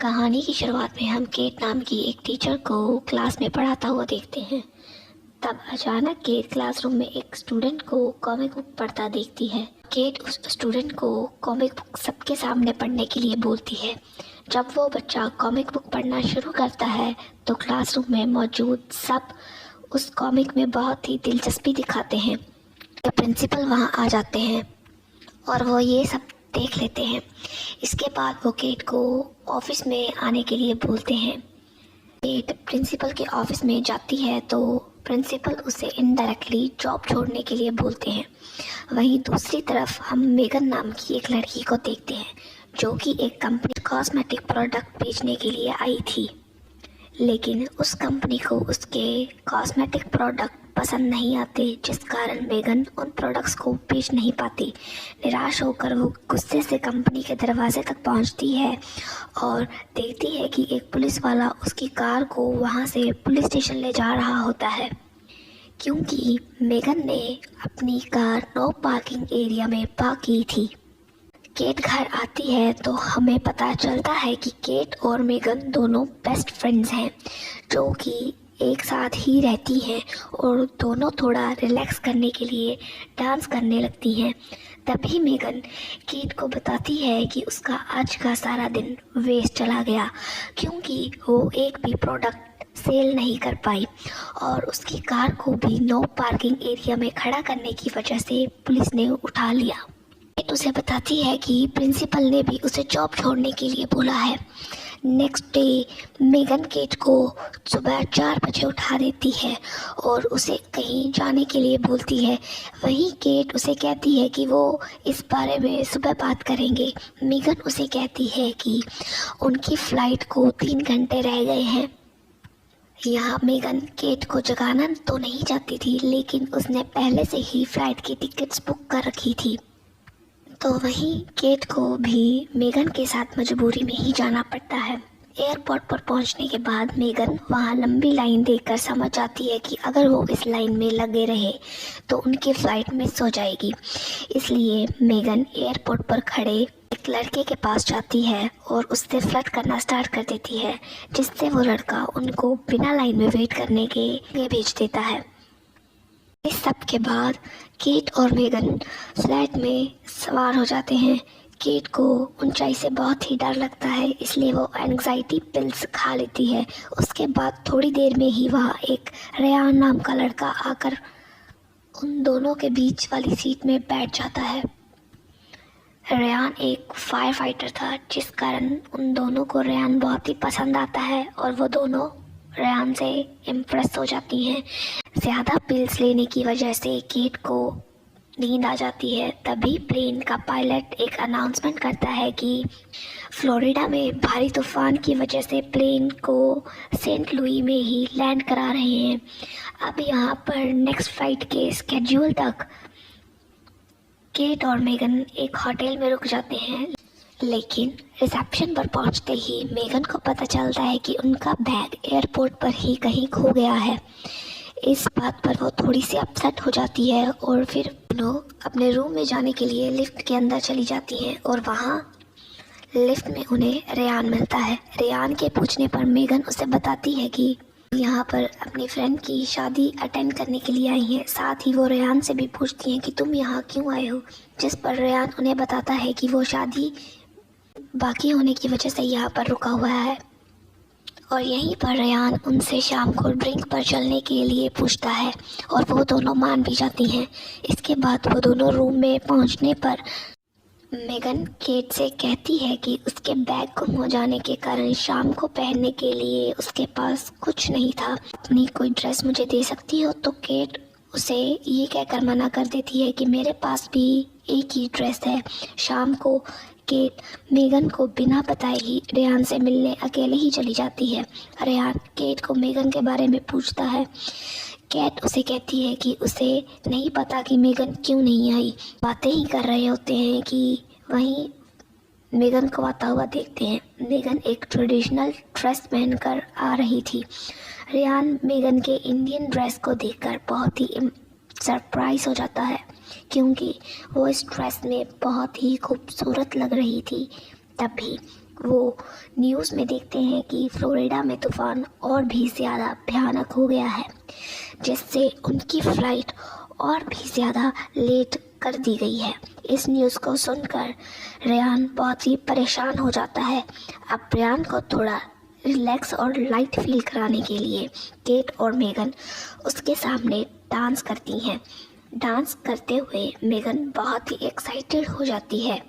कहानी की शुरुआत में हम केट नाम की एक टीचर को क्लास में पढ़ाता हुआ देखते हैं। तब अचानक केट क्लासरूम में एक स्टूडेंट को कॉमिक बुक पढ़ता देखती है। केट उस स्टूडेंट को कॉमिक बुक सबके सामने पढ़ने के लिए बोलती है। जब वो बच्चा कॉमिक बुक पढ़ना शुरू करता है तो क्लासरूम में मौजूद सब उस कॉमिक में बहुत ही दिलचस्पी दिखाते हैं। प्रिंसिपल वहाँ आ जाते हैं और वो ये सब देख लेते हैं। इसके बाद वो केट को ऑफिस में आने के लिए बोलते हैं। केट प्रिंसिपल के ऑफिस में जाती है तो प्रिंसिपल उसे इनडायरेक्टली जॉब छोड़ने के लिए बोलते हैं। वहीं दूसरी तरफ हम मेगन नाम की एक लड़की को देखते हैं जो कि एक कंपनी कॉस्मेटिक प्रोडक्ट बेचने के लिए आई थी, लेकिन उस कंपनी को उसके कॉस्मेटिक प्रोडक्ट पसंद नहीं आते, जिस कारण मेगन उन प्रोडक्ट्स को बेच नहीं पाती। निराश होकर वो गुस्से से कंपनी के दरवाजे तक पहुंचती है और देखती है कि एक पुलिस वाला उसकी कार को वहां से पुलिस स्टेशन ले जा रहा होता है, क्योंकि मेगन ने अपनी कार नो पार्किंग एरिया में पार्क की थी। केट घर आती है तो हमें पता चलता है कि केट और मेगन दोनों बेस्ट फ्रेंड्स हैं जो कि एक साथ ही रहती हैं और दोनों थोड़ा रिलैक्स करने के लिए डांस करने लगती हैं। तभी मेगन केट को बताती है कि उसका आज का सारा दिन वेस्ट चला गया, क्योंकि वो एक भी प्रोडक्ट सेल नहीं कर पाई और उसकी कार को भी नो पार्किंग एरिया में खड़ा करने की वजह से पुलिस ने उठा लिया। केट उसे बताती है कि प्रिंसिपल ने भी उसे जॉब छोड़ने के लिए बोला है। नेक्स्ट डे मेगन केट को सुबह 4 बजे उठा देती है और उसे कहीं जाने के लिए बोलती है। वहीं केट उसे कहती है कि वो इस बारे में सुबह बात करेंगे। मेगन उसे कहती है कि उनकी फ़्लाइट को 3 घंटे रह गए हैं। यहाँ मेगन केट को जगाना तो नहीं चाहती थी, लेकिन उसने पहले से ही फ़्लाइट की टिकट्स बुक कर रखी थी। तो वहीं केट को भी मेगन के साथ मजबूरी में ही जाना पड़ता है। एयरपोर्ट पर पहुंचने के बाद मेगन वहां लंबी लाइन देखकर समझ जाती है कि अगर वो इस लाइन में लगे रहे तो उनकी फ़्लाइट मिस हो जाएगी। इसलिए मेगन एयरपोर्ट पर खड़े एक लड़के के पास जाती है और उससे फ्लर्ट करना स्टार्ट कर देती है, जिससे वो लड़का उनको बिना लाइन में वेट करने के लिए भेज देता है। इस सब के बाद केट और मेगन फ्लैट में सवार हो जाते हैं। केट को ऊंचाई से बहुत ही डर लगता है, इसलिए वो एंग्जाइटी पिल्स खा लेती है। उसके बाद थोड़ी देर में ही वहाँ एक रेयान नाम का लड़का आकर उन दोनों के बीच वाली सीट में बैठ जाता है। रेयान एक फायर फाइटर था, जिस कारण उन दोनों को रेयान बहुत ही पसंद आता है और वो दोनों रेयान से इम्प्रेस हो जाती हैं। ज़्यादा पिल्स लेने की वजह से केट को नींद आ जाती है। तभी प्लेन का पायलट एक अनाउंसमेंट करता है कि फ्लोरिडा में भारी तूफान की वजह से प्लेन को सेंट लुई में ही लैंड करा रहे हैं। अब यहाँ पर नेक्स्ट फ्लाइट के स्केड्यूल तक केट और मेगन एक होटल में रुक जाते हैं, लेकिन रिसेप्शन पर पहुंचते ही मेगन को पता चलता है कि उनका बैग एयरपोर्ट पर ही कहीं खो गया है। इस बात पर वो थोड़ी सी अपसेट हो जाती है और फिर दोनों अपने रूम में जाने के लिए लिफ्ट के अंदर चली जाती हैं और वहाँ लिफ्ट में उन्हें रेयान मिलता है। रेयान के पूछने पर मेगन उसे बताती है कि यहाँ पर अपनी फ्रेंड की शादी अटेंड करने के लिए आई हैं। साथ ही वो रेयान से भी पूछती हैं कि तुम यहाँ क्यों आए हो, जिस पर रेयान उन्हें बताता है कि वो शादी बाकी होने की वजह से यहाँ पर रुका हुआ है। और यहीं पर रेयान उनसे शाम को ड्रिंक पर चलने के लिए पूछता है और वो दोनों मान भी जाती हैं। इसके बाद वो दोनों रूम में पहुंचने पर मेगन केट से कहती है कि उसके बैग गुम हो जाने के कारण शाम को पहनने के लिए उसके पास कुछ नहीं था। अपनी कोई ड्रेस मुझे दे सकती हो? तो केट उसे ये कहकर मना कर देती है कि मेरे पास भी एक ही ड्रेस है। शाम को केट मेगन को बिना बताए ही रेयान से मिलने अकेले ही चली जाती है। रेयान केट को मेगन के बारे में पूछता है। केट उसे कहती है कि उसे नहीं पता कि मेगन क्यों नहीं आई। बातें ही कर रहे होते हैं कि वहीं मेगन को आता हुआ देखते हैं। मेगन एक ट्रेडिशनल ड्रेस पहनकर आ रही थी। रेयान मेगन के इंडियन ड्रेस को देखकर बहुत ही सरप्राइज हो जाता है, क्योंकि वो इस ड्रेस में बहुत ही खूबसूरत लग रही थी। तभी वो न्यूज़ में देखते हैं कि फ्लोरिडा में तूफ़ान और भी ज़्यादा भयानक हो गया है, जिससे उनकी फ़्लाइट और भी ज़्यादा लेट कर दी गई है। इस न्यूज़ को सुनकर रेयान बहुत ही परेशान हो जाता है। अब रेयान को थोड़ा रिलैक्स और लाइट फील कराने के लिए केट और मेगन उसके सामने डांस करती हैं। डांस करते हुए मेगन बहुत ही एक्साइटेड हो जाती है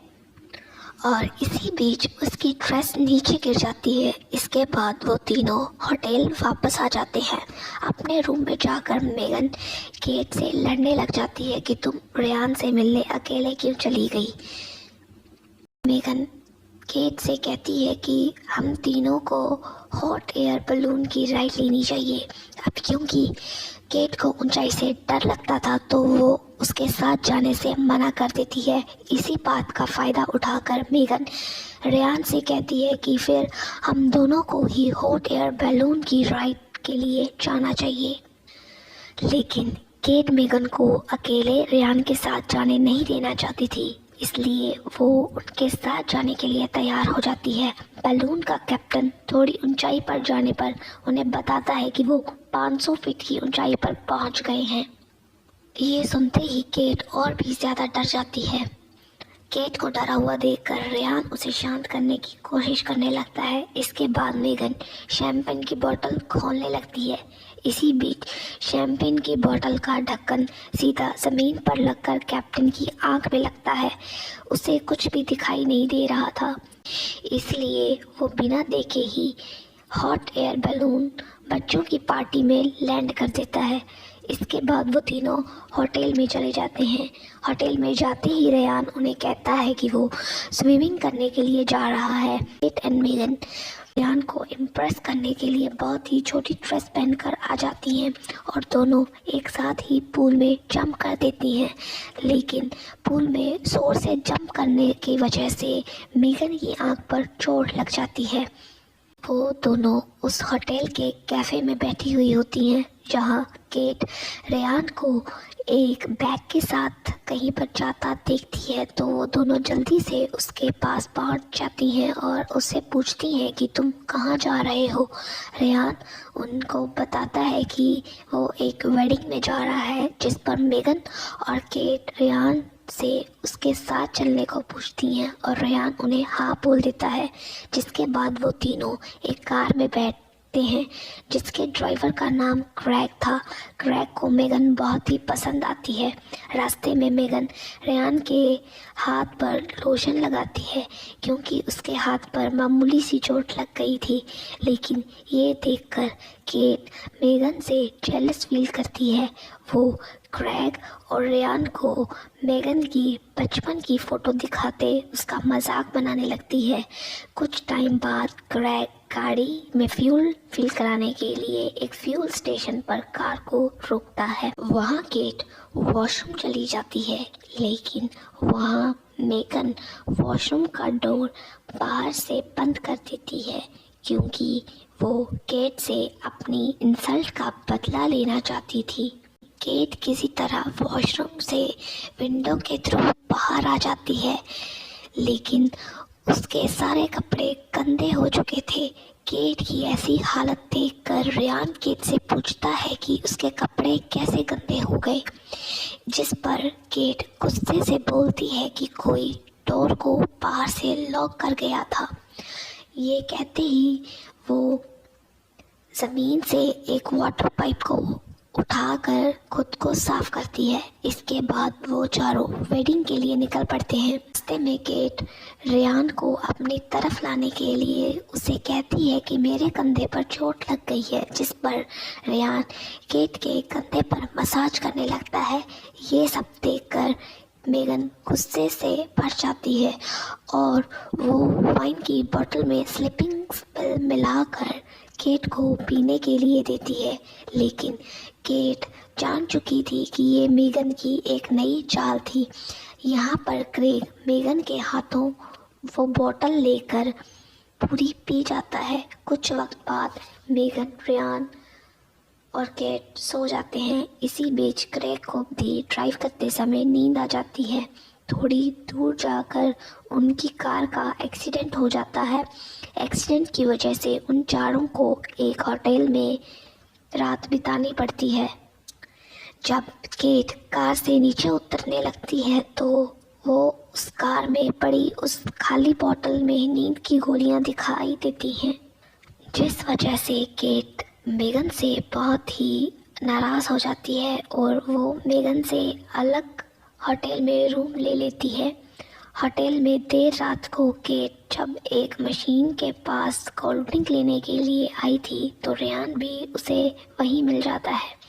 और इसी बीच उसकी ड्रेस नीचे गिर जाती है। इसके बाद वो तीनों होटल वापस आ जाते हैं। अपने रूम में जाकर मेगन केट से लड़ने लग जाती है कि तुम रेयान से मिलने अकेले क्यों चली गई। मेगन केट से कहती है कि हम तीनों को हॉट एयर बलून की राइड लेनी चाहिए। अब क्योंकि केट को ऊंचाई से डर लगता था तो वो उसके साथ जाने से मना कर देती है। इसी बात का फ़ायदा उठाकर मेगन रेयान से कहती है कि फिर हम दोनों को ही हॉट एयर बैलून की राइड के लिए जाना चाहिए। लेकिन केट मेगन को अकेले रेयान के साथ जाने नहीं देना चाहती थी, इसलिए वो उनके साथ जाने के लिए तैयार हो जाती है। बैलून का कैप्टन थोड़ी ऊंचाई पर जाने पर उन्हें बताता है कि वो 500 फीट की ऊंचाई पर पहुंच गए हैं। ये सुनते ही केट और भी ज़्यादा डर जाती है। केट को डरा हुआ देखकर रेयान उसे शांत करने की कोशिश करने लगता है। इसके बाद मेगन शैंपेन की बोतल खोलने लगती है। इसी बीच शैंपेन की बोतल का ढक्कन सीधा ज़मीन पर लगकर कैप्टन की आंख में लगता है। उसे कुछ भी दिखाई नहीं दे रहा था, इसलिए वो बिना देखे ही हॉट एयर बैलून बच्चों की पार्टी में लैंड कर देता है। इसके बाद वो तीनों होटल में चले जाते हैं। होटल में जाते ही रेयान उन्हें कहता है कि वो स्विमिंग करने के लिए जा रहा है। केट एंड मेगन रेयान को इम्प्रेस करने के लिए बहुत ही छोटी ड्रेस पहनकर आ जाती हैं और दोनों एक साथ ही पूल में जंप कर देती हैं। लेकिन पूल में जोर से जंप करने की वजह से मेगन की आंख पर चोट लग जाती है। वो दोनों उस होटल के कैफ़े में बैठी हुई होती हैं, जहाँ केट रेयान को एक बैग के साथ कहीं पर जाता देखती है। तो वो दोनों जल्दी से उसके पास पहुंच जाती हैं और उससे पूछती हैं कि तुम कहाँ जा रहे हो। रेयान उनको बताता है कि वो एक वेडिंग में जा रहा है, जिस पर मेगन और केट रेयान से उसके साथ चलने को पूछती हैं और रेयान उन्हें हाँ बोल देता है। जिसके बाद वो तीनों एक कार में बैठते हैं, जिसके ड्राइवर का नाम क्रैग था। क्रैग को मेगन बहुत ही पसंद आती है। रास्ते में मेगन रेयान के हाथ पर लोशन लगाती है, क्योंकि उसके हाथ पर मामूली सी चोट लग गई थी। लेकिन ये देखकर केट मेगन से जेलस फील करती है। वो क्रैग और रेयान को मेगन की बचपन की फ़ोटो दिखाते उसका मजाक बनाने लगती है। कुछ टाइम बाद क्रैग गाड़ी में फ्यूल फिल कराने के लिए एक फ्यूल स्टेशन पर कार को रोकता है। वहाँ केट वॉशरूम चली जाती है, लेकिन वहाँ मेगन वॉशरूम का डोर बाहर से बंद कर देती है, क्योंकि वो केट से अपनी इंसल्ट का बदला लेना चाहती थी। केट किसी तरह वॉशरूम से विंडो के थ्रू बाहर आ जाती है, लेकिन उसके सारे कपड़े गंदे हो चुके थे। केट की ऐसी हालत देखकर रेयान केट से पूछता है कि उसके कपड़े कैसे गंदे हो गए, जिस पर केट गुस्से से बोलती है कि कोई डोर को बाहर से लॉक कर गया था। ये कहते ही वो ज़मीन से एक वाटर पाइप को उठाकर खुद को साफ करती है। इसके बाद वो चारों वेडिंग के लिए निकल पड़ते हैं। रास्ते में केट रेयान को अपनी तरफ लाने के लिए उसे कहती है कि मेरे कंधे पर चोट लग गई है, जिस पर रेयान केट के कंधे पर मसाज करने लगता है। ये सब देखकर मेगन गुस्से से भर जाती है और वो वाइन की बोतल में स्लीपिंग पिल मिलाकर केट को पीने के लिए देती है। लेकिन केट जान चुकी थी कि ये मेगन की एक नई चाल थी। यहाँ पर क्रेग मेगन के हाथों वो बोतल लेकर पूरी पी जाता है। कुछ वक्त बाद मेगन, रेयान और केट सो जाते हैं। इसी बीच क्रेग को भी ड्राइव करते समय नींद आ जाती है। थोड़ी दूर जाकर उनकी कार का एक्सीडेंट हो जाता है। एक्सीडेंट की वजह से उन चारों को एक होटल में रात बितानी पड़ती है। जब केट कार से नीचे उतरने लगती है तो वो उस कार में पड़ी उस खाली बोतल में नींद की गोलियां दिखाई देती हैं, जिस वजह से केट मेगन से बहुत ही नाराज़ हो जाती है और वो मेगन से अलग होटल में रूम ले लेती है। होटल में देर रात को केट जब एक मशीन के पास कोल्ड ड्रिंक लेने के लिए आई थी तो रेयान भी उसे वहीं मिल जाता है।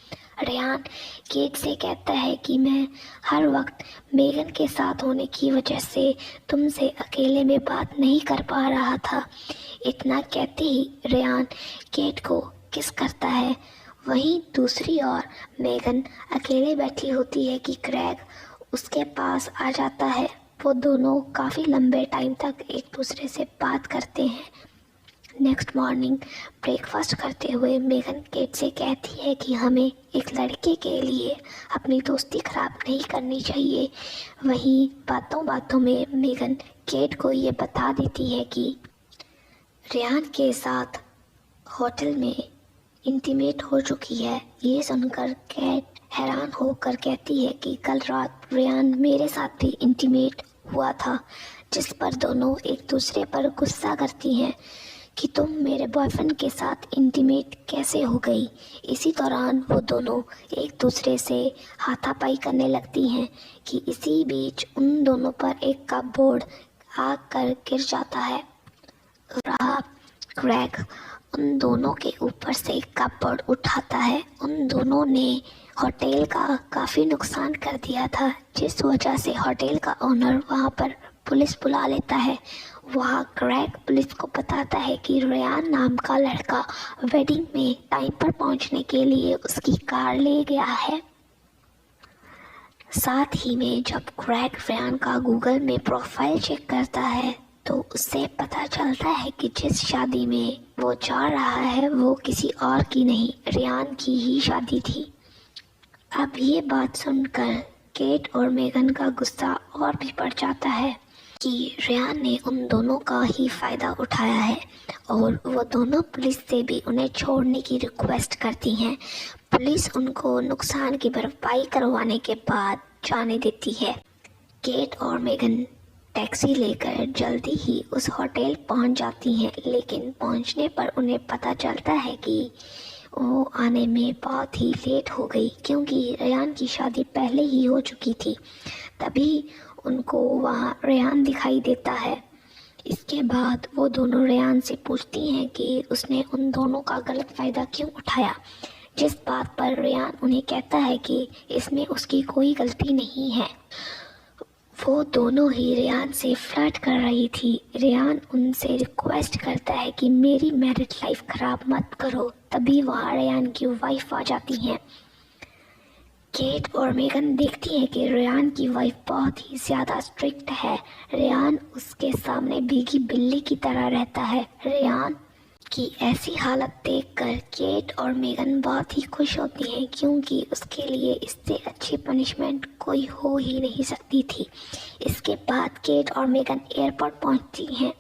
रेयान केट से कहता है कि मैं हर वक्त मेगन के साथ होने की वजह से तुमसे अकेले में बात नहीं कर पा रहा था। इतना कहते ही रेयान केट को किस करता है। वहीं दूसरी ओर मेगन अकेले बैठी होती है कि क्रैग उसके पास आ जाता है। वो दोनों काफ़ी लंबे टाइम तक एक दूसरे से बात करते हैं। नेक्स्ट मॉर्निंग ब्रेकफास्ट करते हुए मेगन केट से कहती है कि हमें एक लड़के के लिए अपनी दोस्ती ख़राब नहीं करनी चाहिए। वहीं बातों बातों में मेगन केट को ये बता देती है कि रेयान के साथ होटल में इंटीमेट हो चुकी है। ये सुनकर केट हैरान होकर कहती है कि कल रात रेयान मेरे साथ भी इंटीमेट हुआ था, जिस पर दोनों एक दूसरे पर गुस्सा करती हैं कि तुम मेरे बॉयफ्रेंड के साथ इंटीमेट कैसे हो गई। इसी दौरान वो दोनों एक दूसरे से हाथापाई करने लगती हैं कि इसी बीच उन दोनों पर एक कपबोर्ड आकर गिर जाता है। रहा क्रैग उन दोनों के ऊपर से कपबोर्ड उठाता है। उन दोनों ने होटल का काफ़ी नुकसान कर दिया था, जिस वजह से होटल का ओनर वहाँ पर पुलिस बुला लेता है। वहाँ क्रैग पुलिस को बताता है कि रेयान नाम का लड़का वेडिंग में टाइम पर पहुँचने के लिए उसकी कार ले गया है। साथ ही में जब क्रैग रेयान का गूगल में प्रोफाइल चेक करता है तो उससे पता चलता है कि जिस शादी में वो जा रहा है वो किसी और की नहीं, रेयान की ही शादी थी। अब ये बात सुनकर केट और मेगन का गुस्सा और भी बढ़ जाता है कि रेयान ने उन दोनों का ही फ़ायदा उठाया है और वो दोनों पुलिस से भी उन्हें छोड़ने की रिक्वेस्ट करती हैं। पुलिस उनको नुकसान की भरपाई करवाने के बाद जाने देती है। केट और मेगन टैक्सी लेकर जल्दी ही उस होटल पहुंच जाती हैं, लेकिन पहुंचने पर उन्हें पता चलता है कि वो आने में बहुत ही लेट हो गई, क्योंकि रेयान की शादी पहले ही हो चुकी थी। तभी उनको वहाँ रेयान दिखाई देता है। इसके बाद वो दोनों रेयान से पूछती हैं कि उसने उन दोनों का गलत फ़ायदा क्यों उठाया, जिस बात पर रेयान उन्हें कहता है कि इसमें उसकी कोई गलती नहीं है। वो दोनों ही रेयान से फ्लर्ट कर रही थी। रेयान उनसे रिक्वेस्ट करता है कि मेरी मैरिड लाइफ ख़राब मत करो। तभी वहाँ रेयान की वाइफ आ जाती हैं। केट और मेगन देखती हैं कि रेयान की वाइफ बहुत ही ज़्यादा स्ट्रिक्ट है। रेयान उसके सामने भीगी बिल्ली की तरह रहता है। रेयान की ऐसी हालत देखकर केट और मेगन बहुत ही खुश होती हैं, क्योंकि उसके लिए इससे अच्छी पनिशमेंट कोई हो ही नहीं सकती थी। इसके बाद केट और मेगन एयरपोर्ट पहुंचती हैं।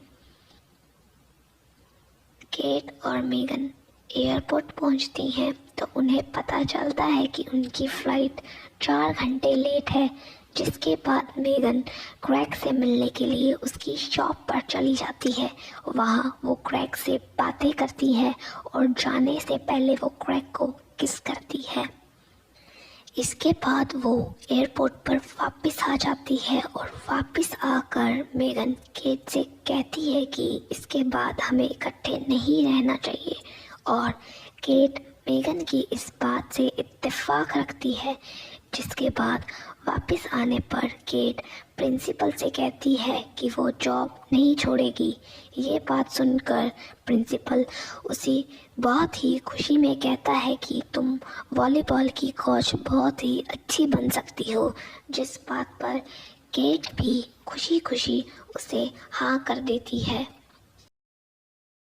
केट और मेगन एयरपोर्ट पहुंचती हैं तो उन्हें पता चलता है कि उनकी फ़्लाइट 4 घंटे लेट है, जिसके बाद मेगन क्रैग से मिलने के लिए उसकी शॉप पर चली जाती है। वहाँ वो क्रैग से बातें करती है और जाने से पहले वो क्रैग को किस करती है। इसके बाद वो एयरपोर्ट पर वापस आ जाती है और वापस आकर मेगन केट से कहती है कि इसके बाद हमें इकट्ठे नहीं रहना चाहिए, और केट मेगन की इस बात से इत्तेफाक रखती है। जिसके बाद वापस आने पर केट प्रिंसिपल से कहती है कि वो जॉब नहीं छोड़ेगी। ये बात सुनकर प्रिंसिपल उसी बहुत ही खुशी में कहता है कि तुम वॉलीबॉल की कोच बहुत ही अच्छी बन सकती हो, जिस बात पर केट भी खुशी खुशी उसे हाँ कर देती है।